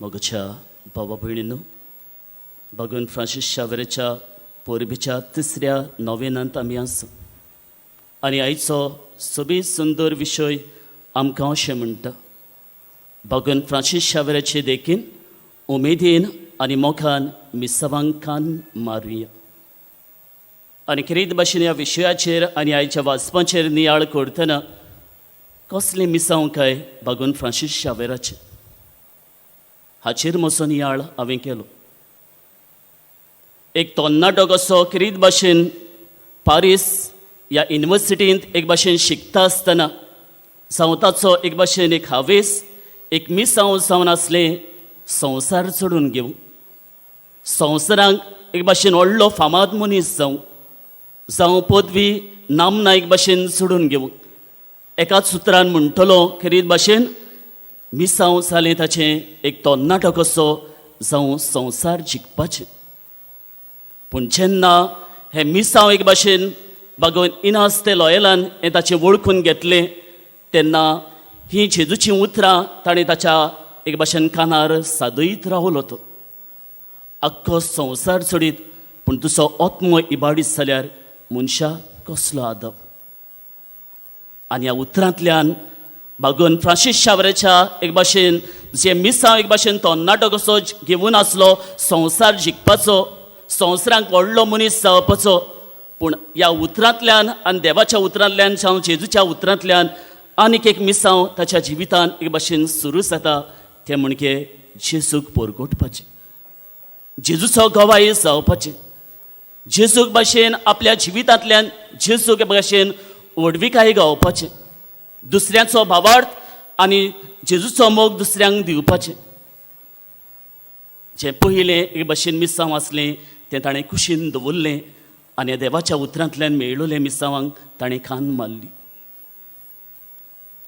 मोगच्या भावा भयणींनो, भगवान फ्रांसीस शावेराच्या पोरबीच्या तिसऱ्या नोवेनांत आमी आसा आनी आयचो सगळी सुंदर विशय आमकां अशें म्हणटा, भगवान फ्रांसीस शावेराचे देखीन उमेदीन आनी मोगान मिसावांक कान मारुया. आनी खरीद भाशेन ह्या विशयाचेर आनी आयच्या वाचपाचेर नियाळ करतना कसलें मिसांव काय भगवान फ्रांसीस शावेराचें हाचेर म्हजो नियाळ हांवें केलो. एक तरणाटो कसो खरीद भाशेन पारीस ह्या युनिवर्सिटींत एक भाशेन शिकता आसतना जावं ताचो एक भाशेन एक हावेस एक मिसांव जावन आसलें संवसार सोडून घेवं, संवसारांक एक भाशेन व्हडलो फामाद मनीस जावं पदवी नामना एक भाशेन सोडून घेवं. एकाच सुत्रान म्हणटलो खरीद भाशेन मिसांव जालें ताचें एक तरणाटो कसो जावं संवसार जिखपाचें. पूण जेन्ना हें मिसांव एक भाशेन भगवान इनास ते लॉयलान हें ताचें वळखून घेतलें तेन्ना ही जेजूची उतरां ताणें ताच्या एक भाशेन कानार सादयत रावलो. तो आख्खो संवसार सोडीत पूण तुजो आत्मो इबाडीत जाल्यार मनशा कसलो आदप. आनी ह्या उतरांतल्यान भगवान फ्रांसीस शावेराच्या एक भाशेन जे मिसांव एक भाशेन तरणाटो कसो घेवन आसलो संवसार जिखपाचो, संवसारांक व्हडलो मनीस जावपाचो, पूण ह्या उतरांतल्यान आनी देवाच्या उतरांतल्यान जावं जेजूच्या उतरांतल्यान आनीक एक मिसांव ताच्या जिवितान एक भाशेन सुरू जाता, तें म्हणजे जेजूक परगोटपाचें, जेजूचो गवाय जावपाचें, जेजूक भाशेन आपल्या जिवितांतल्यान जेजूक भाशेन व्हडविकाय गावपाचें, दुसऱ्याचो भावार्थ आनी जेजूचो मोग दुसऱ्यांक दिवपाचें. जें पयलें एक भाशेन मिसांव आसलें तें ताणें कुशीन दवरलें आनी देवाच्या उतरांतल्यान मेळिल्लें मिसांवांक ताणें कान मारली.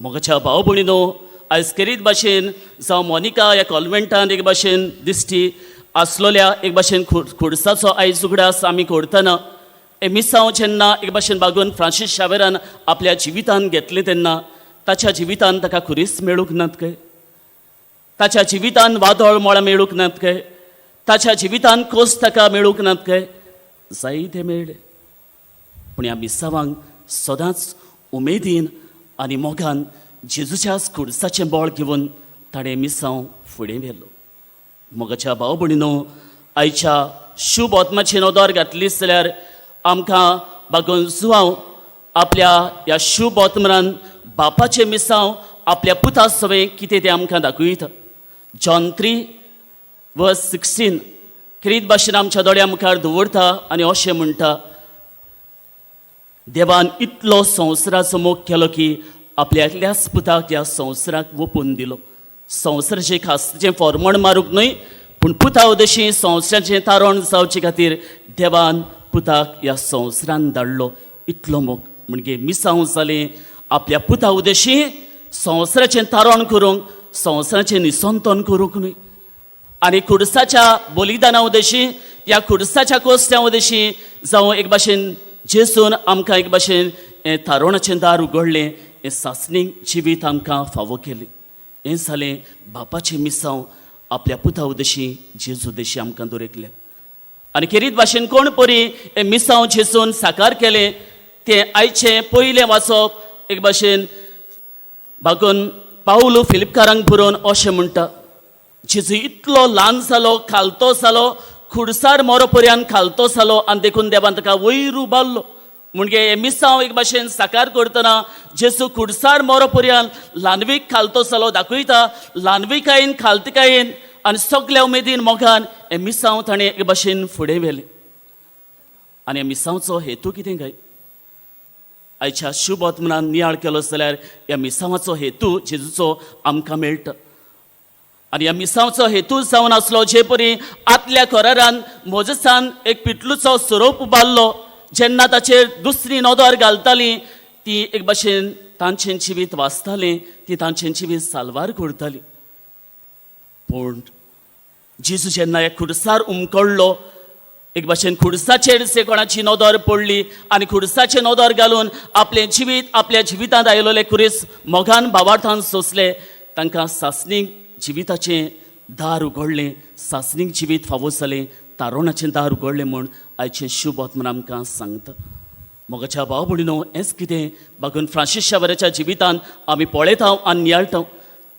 मोगाच्या भाव भयणीनो, आयज करीत भाशेन जावं मोनिका ह्या कॉन्व्हेंटान एक भाशेन दिश्टी आसलोल्या एक भाशेन खुर्साचो आयज उगडास आमी करतना हे मिसांव जेन्ना एक भाशेन भगवान फ्रांसीस शावेरान आपल्या जिवितान घेतलें तेन्ना ताच्या जिवितान ताका खुरीस मेळूंक नात काय, ताच्या जिवितान वादळ मोळां मेळूंक नात काय, ताच्या जिवितान खोस ताका मेळूंक नात काय, जायते मेळ्ळे. पूण ह्या मिसावांक सदांच उमेदीन आनी मोगान जेजूच्याच खुर्साचें बोळ घेवन ताणें मिसांव फुडें व्हेलो. मोगाच्या भाव भयणीनो, आयच्या शुभ आत्म्याची नोदर घातली जाल्यार आमकां भगवान जुआंव आपल्या ह्या शुभ आत्म्यान बापाचें मिसांव आपल्या पुता सवें कितें तें आमकां दाखयता. जॉन 3:16 खरीद भाशेन आमच्या दोळ्या मुखार दवरता आनी अशें म्हणटा, देवान इतलो संवसाराचो मोग केलो की आपल्या एकल्याच पुताक ह्या संवसाराक ओपून दिलो. संवसाराचें खास्तें फॉर्मण मारूंक न्हय, पूण पुता उदेशी संवसाराचें तारण जावचे खातीर देवान पुताक ह्या संवसारान धाडलो. इतलो मोग म्हणजे मिसांव जालें आपल्या पुता उदेशी संवसाराचें तारण करूंक, संवसाराचें निसंतन करूंक न्हय, आनी खुर्साच्या बलिदाना उदेशी ह्या खुर्साच्या कोस्त्या उदेशी जावं एक भाशेन जेजून आमकां एक भाशेन हें तारणाचें दार उगडलें, हें सासणीक जिवीत आमकां फावो केलें. हें जालें बापाचें मिसांव आपल्या पुता उदेशी जेजू उदेशी आमकां दवरयलें. आनी खेरीत भाशेन कोण परी हें मिसांव जेजून साकार केलें तें आयचें पयलें वाचप एक भाशेन भगवान पावल फिलिपकारांक बरोवन अशें म्हणटा, जेजू इतलो ल्हान जालो, खालतो जालो, खुडसार मरो पर्यंत खालतो जालो आनी देखून देवान ताका वयर उबारलो. म्हणजे हे मिसांव एक भाशेन साकार करतना जेजू खुडसार मरो पर्यंत ल्हानवीक खालतो जालो दाखयता. ल्हानविकायेन खालतिकायेन आनी सगल्या उमेदीन मोगान हे मिसांव ताणें एक भाशेन फुडें व्हेलें. आनी हे मिसांवचो हेतू कितें काय आयच्या शुभ आत्म्यान नियाळ केलो जाल्यार ह्या मिसांवाचो हेतू जेजूचो आमकां मेळटा. आनी ह्या मिसांवचो हेतू जावन आसलो जे परी आदल्या करारान मोजेसान एक पिटलूचो सोरोप उबारलो, जेन्ना ताचेर दुसरी नोदर घालताली ती एक भाशेन तांचें जिवीत वाचतालें, ती तांचें जिवीत साल्वार करताली. पूण जेजू जेन्ना ह्या खुर्सार उमकडलो, एक भाशेन खुर्साचेर से कोणाची नोदर पडली आनी खुर्साचें नोदर घालून आपलें जिवीत आपल्या जिवितांत आयलोले खुरीस मोगान भावार्थान सोंसले, तांकां सासणीक जिविताचें दार उगडलें, सासणीक जिवीत फावो जालें, तारुणाचें दार उगडलें म्हूण आयचें शुभ वर्तमान आमकां सांगता. मोगाच्या भाव भयणीनो, हेंच कितें बागून फ्रांसीस शावेराच्या जिवितांत आमी पळयता आनी नियाळटा.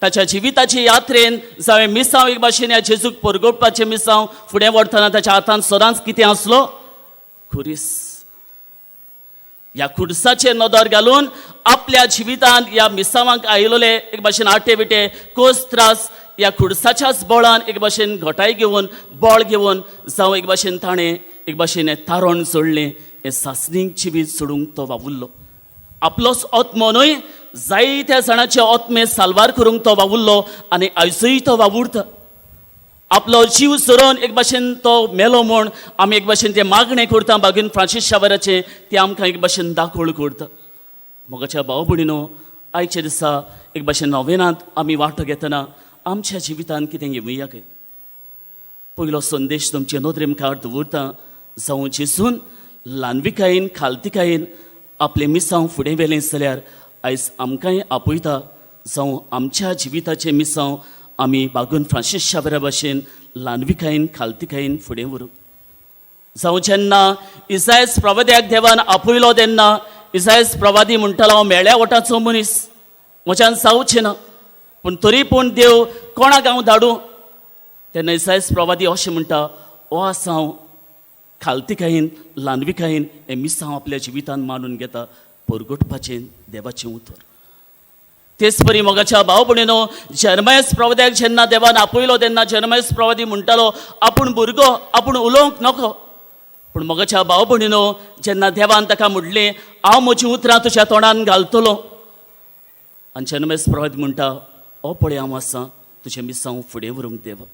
ताच्या जिविताचे यात्रेन जावं मिसांव एक भाशेन ह्या जेजूक परगोवपाचें मिसांव फुडें व्हरतना ताच्या हातांत सदांच कितें आसलो? खुरीस. ह्या खुर्साचेर नदर घालून आपल्या जिवितांत ह्या मिसावांक आयिल्ले एक भाशेन आटे बिटे कोस त्रास ह्या खुर्साच्याच बळान एक भाशेन घोटाय घेवन बळ घेवन जावं एक भाशेन ताणें एक भाशेन हें तारण सोडलें, हें सासणीक जिवीत सोडूंक तो वावुरलो. आपलोच आत्मो न्हय, जायत्या जाणांचे आत्मे साल्वार करूंक तो वावुरलो आनी आयजूय तो वावुरता. आपलो जीव सोडून एक भाशेन तो मेलो म्हूण आमी एक भाशेन तें मागणें करता बागून फ्रांसीस शावेराचें, तें आमकां एक भाशेन दाखोळ करता. मोगाच्या भाव भयणीनो, आयच्या दिसा एक भाशेन नोवेनांत आमी वांटो घेतना आमच्या जिवितांत कितें घेवया काय. पयलो संदेश तुमचे नोदरे मुखार दवरता. जावं जेजून ल्हानविकायेन खालतिकायेन आपलें मिसांव फुडें व्हेलें जाल्यार आयज आमकांय आपयता जावं आमच्या जिविताचें मिसांव आमी बागून फ्रांसीस शावेरा भाशेन ल्हानविकायेन खालतिकायेन फुडें व्हरूं. जावं जेन्ना इसायास प्रवाद्याक देवान आपयलो तेन्ना इसायास प्रवादी म्हणटालो, हांव मेळ्या वटाचो मनीस, म्हज्यान जावचें ना, पूण तरी पूण देव कोणाक हांव धाडूं? तेन्ना इसायास प्रवादी अशें म्हणटा, हो आसा हांव खालतिकायेन ल्हानविकायेन हें मिसांव आपल्या जिवितांत मानून घेता, परगटपाचें देवाचें उतर. तेच परी मोगाच्या भाव भयणीनो, जर्मयास प्रवाद्याक जेन्ना देवान आपयलो तेन्ना जर्मयास प्रवादी म्हणटालो, आपूण भुरगो, आपूण उलोवंक नको. पूण मोगाच्या भाव भयणीनो, जेन्ना देवान ताका म्हणलें, हांव म्हजीं उतरां तुज्या तोंडान घालतलो, आनी जर्मयास प्रवादी म्हणटा, हो पळय हांव आसां, तुजें मिसांव फुडें व्हरूंक देवा.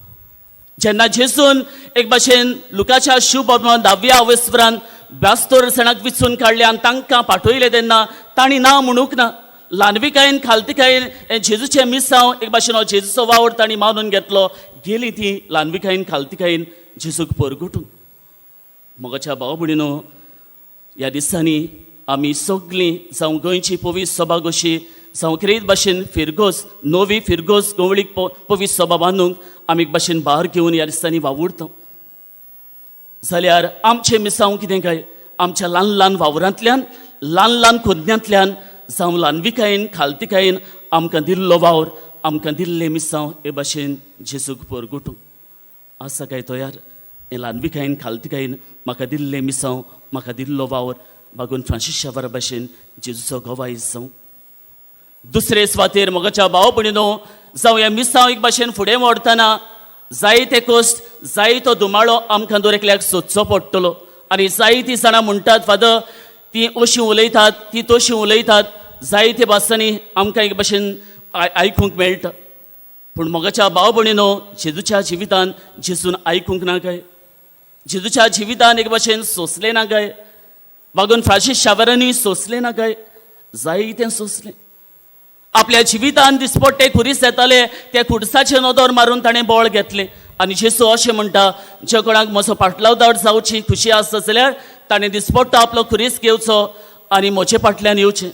जेन्ना जेजून एक भाशेन लुकाच्या शुभ वर्तमान 10व्या अवेस्वरान 72 जाणांक विचून काडले आनी तांकां पाठयले तेन्ना तांणी ना म्हणूंक ना. ल्हानविकायेन खालतिकायेन हें जेजूचें मिसांव एक भाशेन हो जेजूचो वावर तांणी मानून घेतलो. गेलीं तीं ल्हानविकायेन खालतिकायेन जेजूक परगटूंक. मोगाच्या भाव भयणीनो, ह्या दिसांनी आमी सगळीं जावं गोंयची पवीस सभा कशी जावं कितें भाशेन फिरगोस नवी फिरगोस गवळीक पवीस सभा बांदूंक आमी एक भाशेन भार घेवन ह्या दिसांनी वावुरता. जाल्यार आमचें मिसांव कितें काय? आमच्या ल्हान ल्हान वावरांतल्यान ल्हान ल्हान खुन्यांतल्यान जावं ल्हानविकायेन खालतिकायेन आमकां दिल्लो वावर, आमकां दिल्लें मिसांव हे भाशेन जेजूक परगटूंक. आसा काय तयार? हें ल्हानविकायेन खालतिकायेन म्हाका दिल्लें मिसांव, म्हाका दिल्लो वावर बागून फ्रांसीस शावेरा भाशेन जेजूचो गोवायज जावं. दुसरे सुवातेर मोगाच्या भाव भयणीनो, जावं ह्या मिसांव एक भाशेन फुडें व्हरतना जायते कोश्ट जायतो दुमाळो आमकां दर एकल्याक सोदचो पडटलो. आनी जायतीं जाणां म्हणटात, फादर तीं अशीं उलयतात, तीं तशीं उलयतात, जायते भासांनी आमकां एक भाशेन आयकूंक मेळटा. पूण मोगाच्या भाव भयणीनो, जेजूच्या जिवितांत जेजून आयकूंक ना काय? जेजूच्या जिवितांत एक भाशेन सोंसलें ना काय? बागून फ्रांसीस शावेरांनी सोंसलें ना काय? जायतें सोंसलें. आपल्या जिवितांत दिसपट्टे खुरीस येताले, त्या खुर्साचे नदर मारून ताणें बळ घेतलें. आनी जेजू अशें म्हणटा, जे कोणाक म्हजो पाटलावदार जावची खुशी आसता जाल्यार ताणें दिसपट्टो आपलो खुरीस घेवचो आनी म्हजे फाटल्यान येवचें.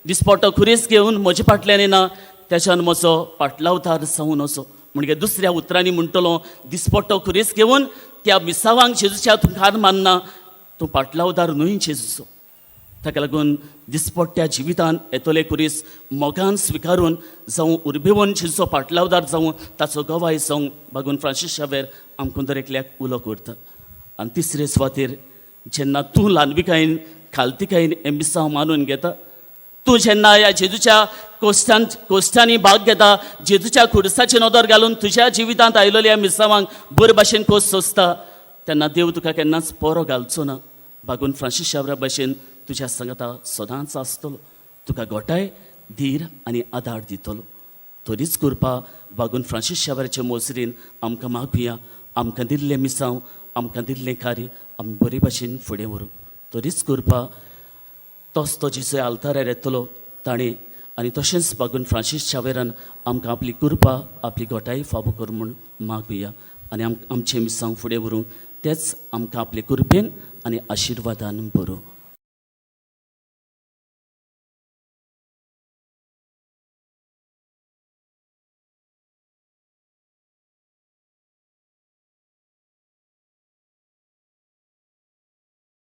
दिसपट्टो खुरीस घेवन म्हजे फाटल्यान येना, त्याच्यान म्हजो पाटलावदार जावन वचो. म्हणजे दुसऱ्या उतरांनी म्हणटलो, दिसपट्टो खुरीस घेवन त्या मिसावांक जेजूच्या तुकार मानना, तूं पाटलावदार न्हय जेजूचो. ताका लागून दिसपट्ट्या जिवितांत येतले खुरीस मोगान स्विकारून जावं उर्बेवन जेजूचो पाटलावदार जावं ताचो गोवाय जावं बागून फ्रांसीस शावेर आमकां दर एकल्याक उलो करता. आनी तिसरे सुवातेर, जेन्ना तूं ल्हानविकायेन खालतिकायेन हें मिसांव मानून घेता, तूं जेन्ना ह्या जेजूच्या कोश्टांनी भाग घेता, जेजूच्या खुर्साची नदर घालून तुज्या जिवितांत आयिल्ल्या मिसावांक बरे भाशेन खोस सोंसता, तेन्ना देव तुका केन्नाच पोरो घालचो ना. बागून फ्रांसीस शावेरा भाशेन तुज्या सांगाता सदांच आसतलो, तुका गोठाय धीर आनी आदार दितलो. तरीच कृपा बागून फ्रांसीस शावेराचे मोसरीन आमकां मागुया. आमकां दिल्लें मिसांव, आमकां दिल्लें कार्य आमी बरे भाशेन फुडें व्हरूं. तरीच कृपा तोच तो जेजू आल्तारार येतलो ताणें. आनी तशेंच बागून फ्रांसीस शावेरान आमकां आपली कृपा, आपली गोठाय फावो कर म्हूण मागुया. आनी आमचें मिसांव फुडें व्हरूं तेच आमकां आपले कृपेन आनी आशिर्वादान भरूं.